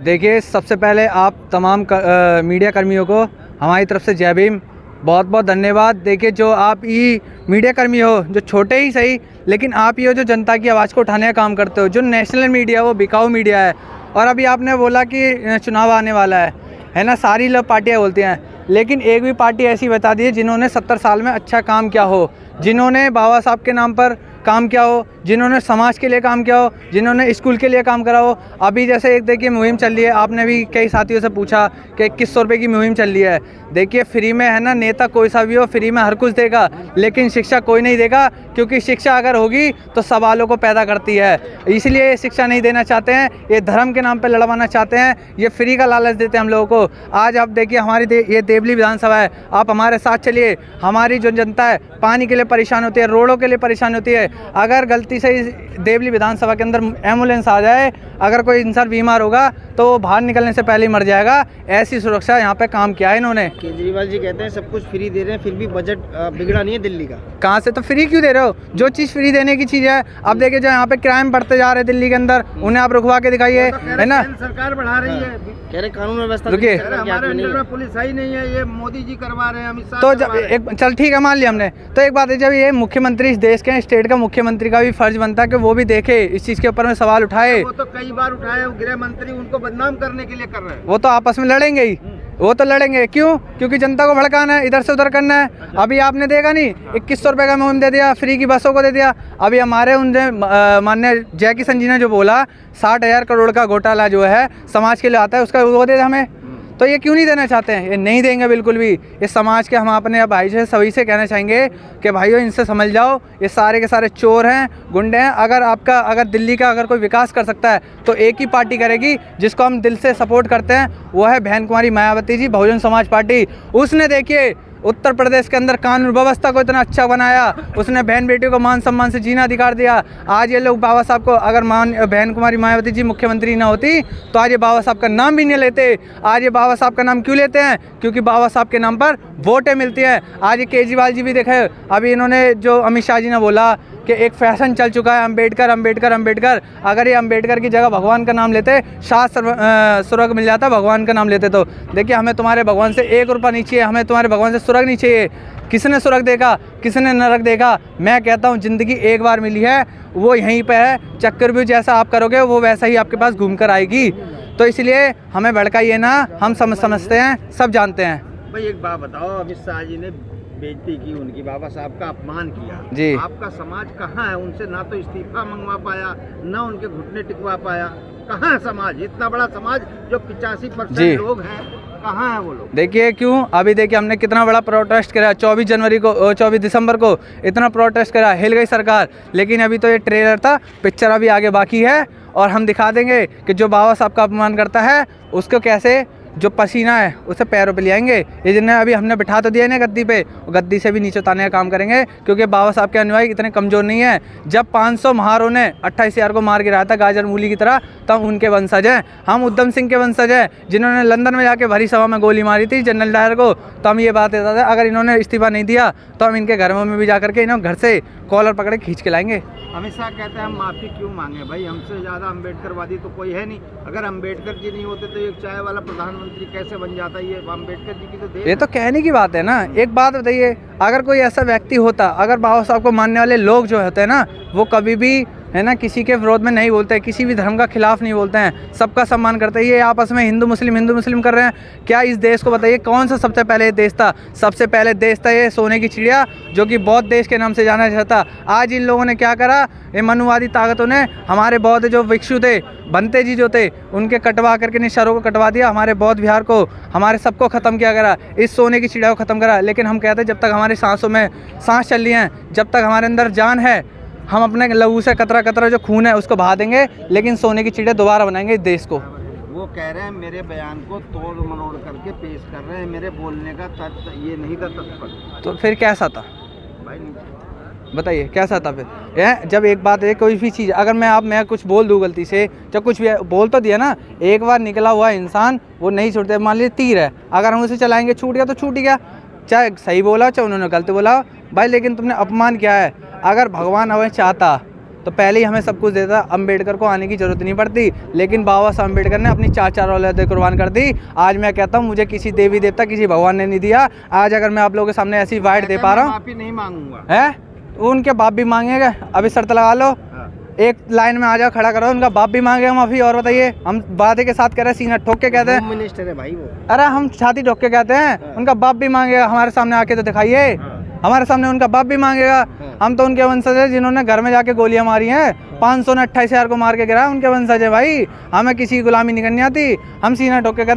देखिए, सबसे पहले आप तमाम मीडिया कर्मियों को हमारी तरफ से जय भीम, बहुत बहुत धन्यवाद। देखिए, जो आप ये मीडिया कर्मी हो, जो छोटे ही सही, लेकिन आप ये हो जो जनता की आवाज़ को उठाने का काम करते हो। जो नेशनल मीडिया वो बिकाऊ मीडिया है। और अभी आपने बोला कि चुनाव आने वाला है ना, सारी लोग पार्टियाँ बोलती हैं, लेकिन एक भी पार्टी ऐसी बता दी है जिन्होंने 70 साल में अच्छा काम किया हो, जिन्होंने बाबा साहब के नाम पर काम किया हो, जिन्होंने समाज के लिए काम किया हो, जिन्होंने स्कूल के लिए काम करा हो। अभी जैसे एक देखिए मुहिम चल रही है, आपने भी कई साथियों से पूछा कि 2100 रुपये की मुहिम चल रही है। देखिए, फ्री में है ना, नेता कोई सा भी हो फ्री में हर कुछ देगा, लेकिन शिक्षा कोई नहीं देगा, क्योंकि शिक्षा अगर होगी तो सवालों को पैदा करती है। इसलिए ये शिक्षा नहीं देना चाहते हैं, ये धर्म के नाम पर लड़वाना चाहते हैं, ये फ्री का लालच देते हैं हम लोगों को। आज आप देखिए, हमारी ये देवली विधानसभा है, आप हमारे साथ चलिए। हमारी जो जनता है पानी के लिए परेशान होती है, रोडों के लिए परेशान होती है। अगर गलती से देवली विधानसभा के अंदर एम्बुलेंस आ जाए, अगर कोई इंसान बीमार होगा तो वो बाहर निकलने से पहले ही मर जाएगा। ऐसी सुरक्षा यहाँ पे काम किया है इन्होंने। केजरीवाल जी कहते हैं सब कुछ फ्री दे रहे हैं, फिर भी बजट बिगड़ा नहीं है दिल्ली का। कहाँ से? तो फ्री क्यों दे रहे हो? जो चीज़ फ्री देने की चीज़ है। अब देखिए, जो यहाँ पे क्राइम बढ़ते जा रहे हैं दिल्ली के अंदर, उन्हें आप रुकवा के दिखाइए, है ना। सरकार बढ़ा रही है, कह रहे कानून व्यवस्था, रुकिए, हमारे अंडर में पुलिस ही नहीं है, ये मोदी जी करवा रहे हैं, अमित शाह तो एक चल ठीक है, मान लिया हमने। तो एक बात है, जब ये मुख्यमंत्री इस देश के स्टेट का मुख्यमंत्री का भी फर्ज बनता है कि वो भी देखे, इस चीज़ के ऊपर में सवाल उठाए। वो तो कई बार उठाए, गृह मंत्री उनको बदनाम करने के लिए कर रहे हैं। वो तो आपस में लड़ेंगे ही, वो तो लड़ेंगे। क्यों? क्योंकि जनता को भड़काना है, इधर से उधर करना है। अभी आपने देखा नहीं, 2100 रुपये का मुहिम दे दिया, फ्री की बसों को दे दिया। अभी हमारे उनने माननीय जय किशन जी ने जो बोला 60,000 करोड़ का घोटाला जो है समाज के लिए आता है, उसका वो दे हमें। तो ये क्यों नहीं देना चाहते हैं? ये नहीं देंगे बिल्कुल भी। इस समाज के हम अपने भाई से सभी से कहना चाहेंगे कि भाइयों, इनसे समझ जाओ, ये सारे के सारे चोर हैं, गुंडे हैं। अगर दिल्ली का अगर कोई विकास कर सकता है तो एक ही पार्टी करेगी, जिसको हम दिल से सपोर्ट करते हैं, वो है बहन कुमारी मायावती जी, बहुजन समाज पार्टी। उसने देखिए उत्तर प्रदेश के अंदर कानून व्यवस्था को इतना अच्छा बनाया, उसने बहन बेटियों को मान सम्मान से जीना अधिकार दिया। आज ये लोग बाबा साहब को, अगर बहन कुमारी मायावती जी मुख्यमंत्री ना होती तो आज ये बाबा साहब का नाम भी नहीं लेते। आज ये बाबा साहब का नाम क्यों लेते हैं? क्योंकि बाबा साहब के नाम पर वोटें मिलती हैं। आज ये केजरीवाल जी भी देखे, अभी इन्होंने जो अमित शाह जी ने बोला कि एक फैशन चल चुका है अम्बेडकर अम्बेडकर अम्बेडकर। अगर ये अम्बेडकर की जगह भगवान का नाम लेते, शास्त्र स्वर्ग मिल जाता, भगवान का नाम लेते। तो देखिए, हमें तुम्हारे भगवान से 1 रुपया नहीं चाहिए, हमें तुम्हारे भगवान से स्वर्ग नहीं चाहिए। किसने स्वर्ग देखा, किसने नरक देखा? मैं कहता हूँ ज़िंदगी एक बार मिली है, वो यहीं पे है। चक्रव्यूह जैसा आप करोगे वो वैसा ही आपके पास घूम कर आएगी। तो इसलिए हमें भड़काइए ना, हम समझते हैं, सब जानते हैं। भाई एक बात बताओ, अमित शाह जी ने बेइज्जती की, उनकी बाबा साहब का अपमान किया जी। आपका समाज कहाँ है? उनसे ना तो इस्तीफा मंगवा पाया, ना उनके घुटने टिकवा पाया। कहाँ है समाज? इतना बड़ा समाज जो 85% लोग हैं, कहाँ है वो लोग? देखिए क्यों, अभी देखिए हमने कितना बड़ा प्रोटेस्ट करा 24 दिसंबर को, इतना प्रोटेस्ट करा, हिल गई सरकार। लेकिन अभी तो ये ट्रेलर था, पिक्चर अभी आगे बाकी है, और हम दिखा देंगे कि जो बाबा साहब का अपमान करता है उसको कैसे, जो पसीना है उसे पैरों पे ले आएंगे। ये जिन्हें अभी हमने बिठा तो दिया है ना गद्दी पे, गद्दी से भी नीचे उतारने का काम करेंगे, क्योंकि बाबा साहब के अनुयायी इतने कमज़ोर नहीं है। जब 500 महारों ने 28,000 को मार गिराया था गाजर मूली की तरह, तब उनके वंशज हैं हम। उधम सिंह के वंशज हैं, जिन्होंने लंदन में जाके भरी सभा में गोली मारी थी जनरल डायर को। तो हम ये बात कहते थे, अगर इन्होंने इस्तीफा नहीं दिया तो हम इनके घरों में भी जा करके इन्होंने घर से कॉलर पकड़े खींच के लाएंगे। अमित शाह कहते हैं हम माफ़ी क्यों मांगे? भाई, हमसे ज़्यादा अम्बेडकरवादी तो कोई है नहीं। अगर अम्बेडकर जी नहीं होते तो एक चाय वाला प्रधानमंत्री कैसे बन जाता? ये अम्बेडकर जी की तो देन। ये तो कहने की बात है ना। एक बात बताइए, अगर कोई ऐसा व्यक्ति होता, अगर बाबा साहब को मानने वाले लोग जो होते हैं ना, वो कभी भी है ना किसी के विरोध में नहीं बोलते, किसी भी धर्म का खिलाफ नहीं बोलते हैं, सबका सम्मान करते हैं। ये आपस में हिंदू मुस्लिम कर रहे हैं। क्या इस देश को बताइए कौन सा सबसे पहले देश था? सबसे पहले देश था ये सोने की चिड़िया, जो कि बौद्ध देश के नाम से जाना जाता। आज इन लोगों ने क्या करा? ये मनुवादी ताकतों ने हमारे बौद्ध जो भिक्षु थे, बनते जी जो थे, उनके कटवा करके निशारों को कटवा दिया, हमारे बौद्ध विहार को, हमारे सबको ख़त्म किया करा, इस सोने की चिड़िया को ख़त्म करा। लेकिन हम कहते हैं जब तक हमारी सांसों में सांस चल रही हैं, जब तक हमारे अंदर जान है, हम अपने लहू से कतरा कतरा जो खून है उसको बहा देंगे, लेकिन सोने की चिड़िया दोबारा बनाएंगे इस देश को। वो कह रहे हैं मेरे बयान को तोड़ मरोड़ करके पेश कर रहे हैं, मेरे बोलने का तर्क ये नहीं था तत्पर। तो फिर कैसा था भाई? बताइए कैसा था फिर? जब एक बात है, कोई भी चीज़ अगर मैं कुछ बोल दूँ गलती से, जब कुछ भी बोल तो दिया ना, एक बार निकला हुआ इंसान वो नहीं छूटते। मान लीजिए तीर है, अगर हम उसे चलाएंगे छूट गया तो छूट गया, चाहे सही बोला चाहे उन्होंने गलत बोला भाई, लेकिन तुमने अपमान किया है। अगर भगवान हमें चाहता तो पहले ही हमें सब कुछ देता, अम्बेडकर को आने की जरूरत नहीं पड़ती। लेकिन बाबा साहब अम्बेडकर ने अपनी 4 औलादें कुर्बान कर दी। आज मैं कहता हूँ मुझे किसी देवी देवता, किसी भगवान ने नहीं दिया। आज अगर मैं आप लोगों के सामने ऐसी वाइट दे पा रहा हूँ, माफी नहीं मांगूंगा है उनके बाप भी मांगेगा। अभी शर्त लगा लो, एक लाइन में आ जाओ, खड़ा करो, उनका बाप भी मांगेगा माफी। और बताइए, हम वादे के साथ कह रहे हैं, सीना ठोक के कहते हैं, मिनिस्टर है भाई वो। अरे हम छाती ठोक के कहते हैं उनका बाप भी मांगेगा। हमारे सामने आके तो दिखाइए, हमारे सामने उनका बाप भी मांगेगा। हम तो उनके वंशज हैं जिन्होंने घर में जाके गोलियां मारी हैं, 500 ने 28,000 को मार के गिराया, उनके वंशज है भाई। हमें किसी की गुलामी नहीं करनी आती। हम सीना ठोक के कहते हैं